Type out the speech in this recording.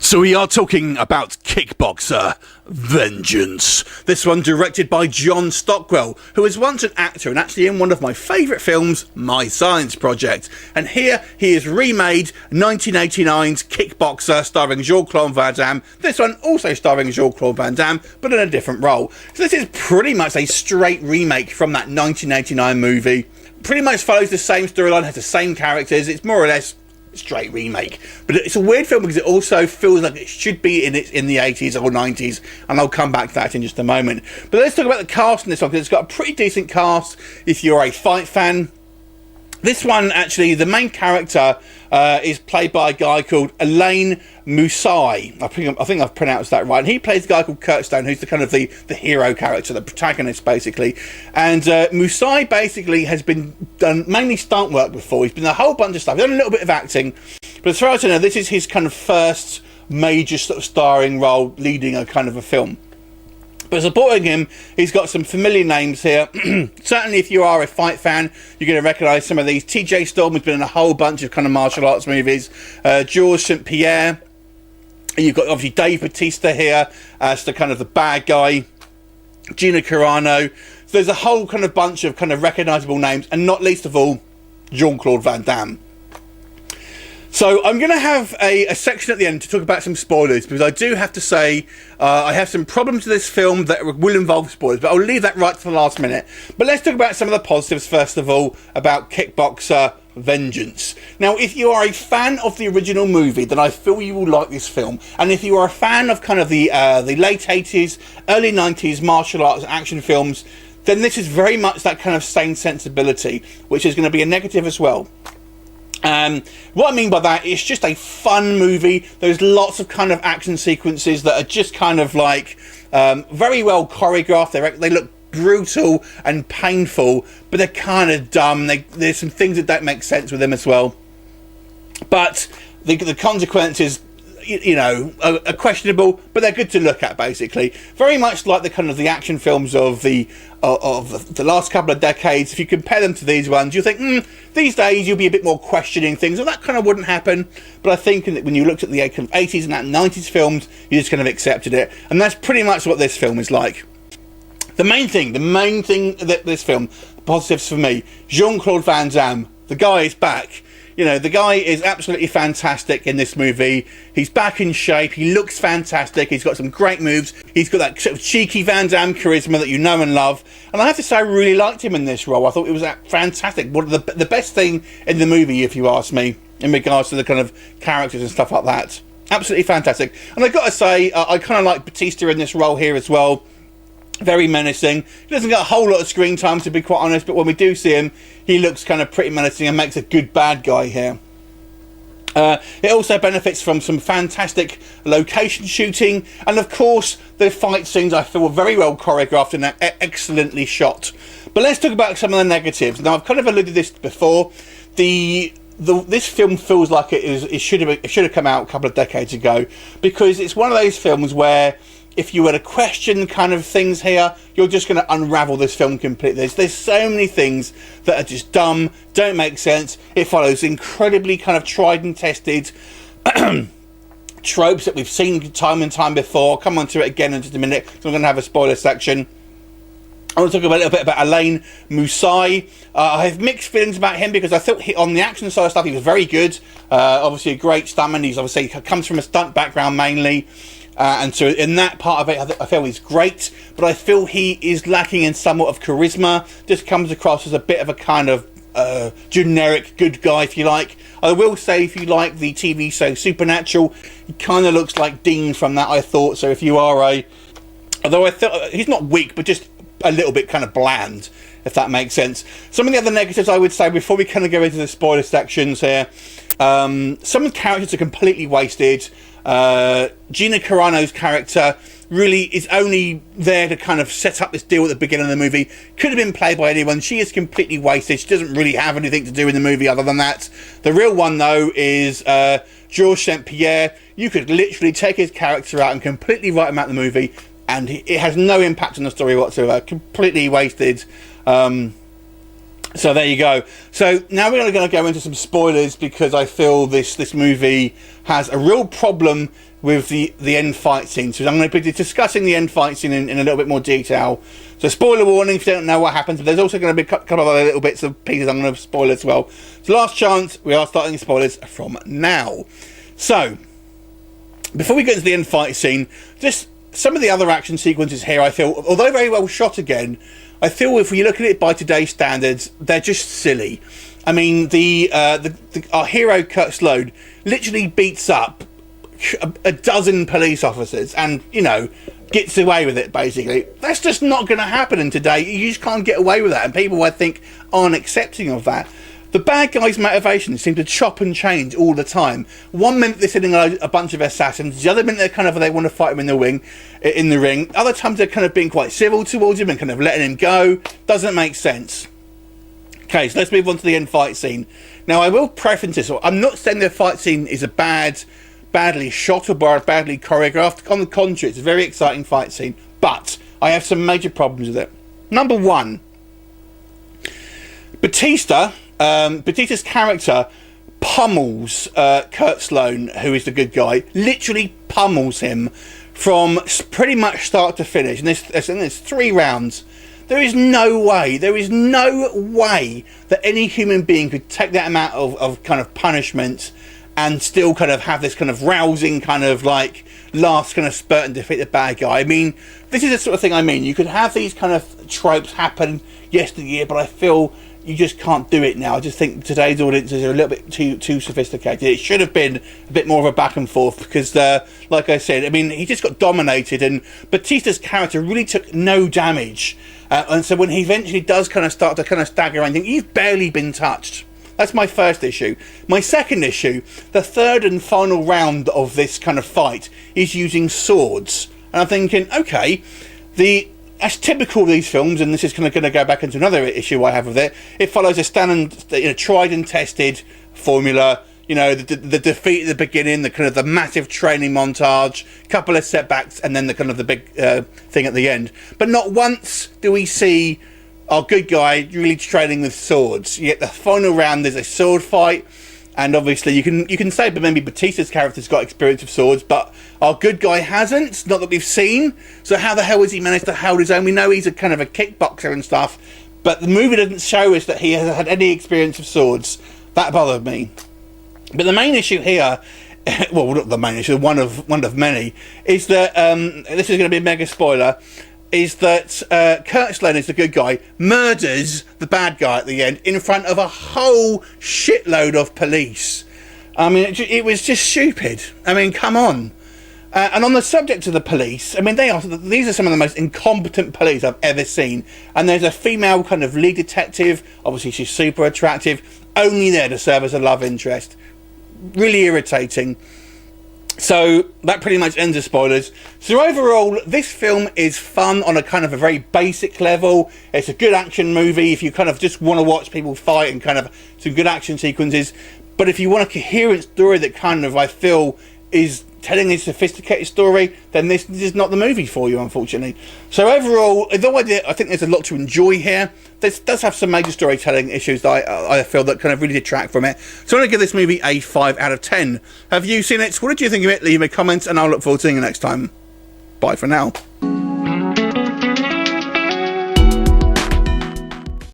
So we are talking about Kickboxer Vengeance. This one directed by John Stockwell, who was once an actor and actually in one of my favourite films, My Science Project. And here he has remade 1989's Kickboxer starring Jean-Claude Van Damme. This one also starring Jean-Claude Van Damme, but in a different role. So this is pretty much a straight remake from that 1989 movie. Pretty much follows the same storyline, has the same characters. It's more or less straight remake, but it's a weird film because it also feels like it should be in the 80s or 90s, and I'll come back to that in just a moment. But let's talk about the cast in this one, because it's got a pretty decent cast if you're a fight fan. This one, actually, the main character is played by a guy called Alain Moussai. I think I've pronounced that right. And he plays a guy called Kurt Sloane, who's the kind of the hero character, the protagonist, basically. And Moussai basically has been done mainly stunt work before. He's been a whole bunch of stuff. He's done a little bit of acting, but as far as I know, this is his kind of first major sort of starring role, leading a kind of a film. But supporting him, he's got some familiar names here. Certainly, if you are a fight fan, you're going to recognise some of these. TJ Storm has been in a whole bunch of kind of martial arts movies. Georges St-Pierre. You've got, obviously, Dave Bautista here as the kind of the bad guy. Gina Carano. So there's a whole kind of bunch of kind of recognisable names. And not least of all, Jean-Claude Van Damme. So I'm going to have a section at the end to talk about some spoilers, because I do have to say I have some problems with this film that will involve spoilers, but I'll leave that right to the last minute. But let's talk about some of the positives first of all about Kickboxer Vengeance. Now, if you are a fan of the original movie, then I feel you will like this film. And if you are a fan of kind of the late 80s, early 90s martial arts action films, then this is very much that kind of same sensibility, which is going to be a negative as well. What I mean by that, it's just a fun movie. There's lots of kind of action sequences that are just kind of like very well choreographed. They look brutal and painful, but they're kind of dumb. There's some things that don't make sense with them as well. But the consequences, you know, are questionable, but they're good to look at, basically. Very much like the kind of the action films of the last couple of decades. If you compare them to these ones, you think, these days you'll be a bit more questioning things. Well, that kind of woun't happen. But I think that when you looked at the 80s and that 90s films, you just kind of accepted it. And that's pretty much what this film is like. The main thing that this film, positives for me, Jean-Claude Van Damme, the guy is back. You know, the guy is absolutely fantastic in this movie. He's back in shape. He looks fantastic. He's got some great moves. He's got that sort of cheeky Van Damme charisma that you know and love. And I have to say, I really liked him in this role. I thought it was fantastic. One of the best thing in the movie, if you ask me, in regards to the kind of characters and stuff like that. Absolutely fantastic. And I've got to say, I kind of like Bautista in this role here as well. Very menacing. He doesn't get a whole lot of screen time, to be quite honest, but when we do see him, he looks kind of pretty menacing and makes a good bad guy here. It also benefits from some fantastic location shooting, and of course the fight scenes I feel were very well choreographed and excellently shot. But let's talk about some of the negatives. Now, I've kind of alluded to this before. This film feels like it should have come out a couple of decades ago, because it's one of those films where if you were to question kind of things here, you're just going to unravel this film completely. There's so many things that are just dumb, don't make sense. It follows incredibly kind of tried and tested tropes that we've seen time and time before. I'll come on to it again in just a minute, so I'm going to have a spoiler section. I want to talk a little bit about Alain Moussai. I have mixed feelings about him, because I thought on the action side of stuff he was very good. Obviously a great stuntman. He comes from a stunt background mainly. And so in that part of it, I feel he's great, but I feel he is lacking in somewhat of charisma. Just comes across as a bit of a kind of generic good guy, if you like. I will say, if you like the TV show Supernatural, he kind of looks like Dean from that, I thought. So if you are although I thought he's not weak, but just a little bit kind of bland, if that makes sense. Some of the other negatives I would say, before we kind of go into the spoiler sections here, some of the characters are completely wasted. Gina Carano's character really is only there to kind of set up this deal at the beginning of the movie. Could have been played by anyone. She is completely wasted. She doesn't really have anything to do in the movie other than that. The real one, though, is Georges St-Pierre. You could literally take his character out and completely write him out of the movie, and it has no impact on the story whatsoever. Completely wasted. So there you go. So now we're going to go into some spoilers, because I feel this movie has a real problem with the end fight scene. So I'm going to be discussing the end fight scene in a little bit more detail. So spoiler warning if you don't know what happens, but there's also going to be a couple of other little bits of pieces I'm going to spoil as well. So last chance, we are starting spoilers from now. So before we get into the end fight scene, just some of the other action sequences here, I feel, although very well shot again, I feel if we look at it by today's standards, they're just silly. I mean, our hero Kurt Sloane literally beats up a dozen police officers and, you know, gets away with it, basically. That's just not going to happen in today. You just can't get away with that, and people, I think, aren't accepting of that. The bad guys' motivations seem to chop and change all the time. One minute they're sending a bunch of assassins, the other minute they want to fight him in the ring. Other times they're kind of being quite civil towards him and kind of letting him go. Doesn't make sense. Okay, so let's move on to the end fight scene. Now, I will preface this. I'm not saying the fight scene is badly shot or badly choreographed. On the contrary, it's a very exciting fight scene, but I have some major problems with it. Number one, Batista's character pummels Kurt Sloane, who is the good guy, literally pummels him from pretty much start to finish. And there's 3 rounds. There is no way that any human being could take that amount of kind of punishment and still kind of have this kind of rousing kind of like last kind of spurt and defeat the bad guy. I mean, this is the sort of thing I mean. You could have these kind of tropes happen yesteryear, but I feel you just can't do it now. I just think today's audiences are a little bit too sophisticated. It should have been a bit more of a back and forth, because like I said, I mean, he just got dominated, and Batista's character really took no damage. And so when he eventually does kind of start to kind of stagger around, I think you've barely been touched. That's my first issue. My second issue, the third and final round of this kind of fight is using swords. And I'm thinking, okay, that's typical of these films, and this is kind of going to go back into another issue I have with it. It follows a tried and tested formula. You know, the defeat at the beginning, the kind of the massive training montage, couple of setbacks, and then the kind of the big thing at the end. But not once do we see our good guy really training with swords. Yet the final round, there's a sword fight, and obviously you can say, but maybe Batista's character's got experience with swords, but our good guy hasn't. Not that we've seen. So how the hell has he managed to hold his own? We know he's a kind of a kickboxer and stuff, but the movie doesn't show us that he has had any experience of swords. That bothered me. But the main issue here, well, not the main issue, one of many, is that this is going to be a mega spoiler. Is that Kurt Sloane is the good guy, murders the bad guy at the end in front of a whole shitload of police. I mean, it was just stupid. I mean, come on. And on the subject of the police, I mean, these are some of the most incompetent police I've ever seen. And there's a female kind of lead detective. Obviously, she's super attractive, only there to serve as a love interest. Really irritating. So that pretty much ends the spoilers. So overall, this film is fun on a kind of a very basic level. It's a good action movie if you kind of just want to watch people fight and kind of some good action sequences. But if you want a coherent story that kind of, I feel, is telling a sophisticated story, then this is not the movie for you, unfortunately. So overall, although I think there's a lot to enjoy here, this does have some major storytelling issues that I feel that kind of really detract from it. So I'm going to give this movie a 5 out of 10. Have you seen it? What did you think of it? Leave me comments, and I'll look forward to seeing you next time. Bye for now.